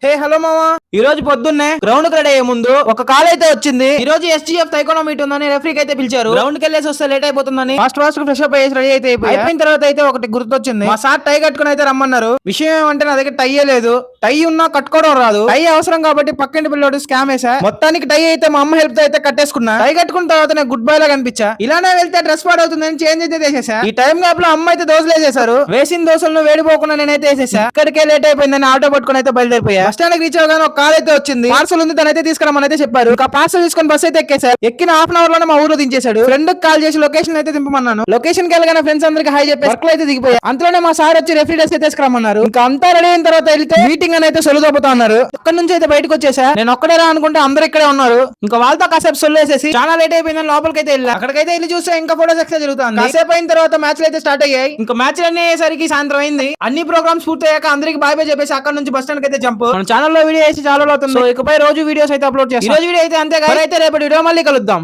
Hey hello మామా, ఈ రోజు పొద్దున్నే గ్రౌండ్ కి రెడీ అయ్యే ముందు ఒక కాల్ అయితే వచ్చింది. ఈ రోజు ఎస్జీఎఫ్ తైకోనో మీట్ ఉందని రెఫరీకి అయితే పిలిచారు. గ్రౌండ్ కి వెళ్ళేసి వస్తే లేట్ అయిపోతుందని ఫాస్ట్ ఫ్రెష్ అప్ అయ్యేసి రెడీ అయితే అయిపోయిన తర్వాత అయితే ఒకటి గుర్తొచ్చింది. మా సార్ టై కట్టుకుని అయితే రమ్మన్నారు. విషయం ఏమంటే నా దగ్గర టై లేదు. టై ఉన్నా కట్టుకోవడం రాదు. టై అవసరం కాబట్టి పక్కింటి పిల్లోడు స్కామ్ వేసా. మొత్తానికి టై అయితే మా అమ్మ హెల్ప్ తో అయితే కట్టేసుకున్నా. టై కట్టుకున్న తర్వాత నేను గుడ్ బై లా కనిపించా. ఇలానే వెళ్తే డ్రెస్ పాడవుతుందని చేంజ్ అయితే చేసేసా. ఈ టైం గ్యాప్ లో అమ్మ అయితే దోశలు వేసేసారు. వేసిన దోశలను వేడిపోకుండా నేనైతే వేసేసా. ఇక్కడికే లేట్ అయిపోయిందని ఆటో పట్టుకుని అయితే బయలుదేరిపోయా. బస్ స్టాండ్ రీచ్ అవగానే ఒక కార్ అయితే వచ్చింది. పార్సల్ ఉంది, తనైతే తీసుకురమ్మని అయితే చెప్పారు. ఒక పార్సల్ తీసుకొని బస్ అయితే ఎక్కేసారు. ఎక్కిన హాఫ్ అన్ అవర్ లోనే మా ఊర్లో దించేశాడు. ఫ్రెండ్ కాల్ చేసి లొకేషన్ అయితే దింపమన్నాను. లొకేషన్ కి వెళ్ళగానే ఫ్రెండ్స్ అందరికి హై చెప్పి వర్క్ అయితే దిగిపోయా. అంతలోనే మా సార్ వచ్చి రెఫరీ డ్రెస్ అయితే తీసుకురమ్మన్నారు. ఇంకా అంతా రెడీ అయిన తర్వాత వెళ్తే మీటింగ్ అని అయితే సొలుదోపుతా ఉన్నారు. అక్కడి నుంచి అయితే బయటకు వచ్చేసా. నేను ఒక్కడే రా అనుకుంటే అందరూ ఇక్కడే ఉన్నారు. ఇంకా వాళ్ళతో కాసేపు సొల్లేసేసి చాలా లేట్ అయిపోయిందని లోపలికి అయితే వెళ్ళా. అక్కడికైతే వెళ్ళి చూస్తే ఇంకా ఫోటో సెక్షన్ జరుగుతుంది. కాసేపు అయిన తర్వాత మ్యాచ్ అయితే స్టార్ట్ అయ్యాయి. ఇంకా మ్యాచ్ అన్ని అయ్యేసరికి సాయంత్రం అయింది. అన్ని ప్రోగ్రామ్స్ పూర్తయ్యాక అందరికి బాయ్ బాయ్ చెప్పేసి అక్కడ నుంచి బస్ స్టాండ్ అయితే జంప్. మన ఛానల్లో వీడియో వేసి చాలా అవుతుంది. సో ఇకపై రోజు వీడియోస్ అయితే అప్లోడ్ చేస్తాం. ఈ రోజు వీడియో అయితే అంతే. రేపటి వీడియో మళ్ళీ కలుద్దాం.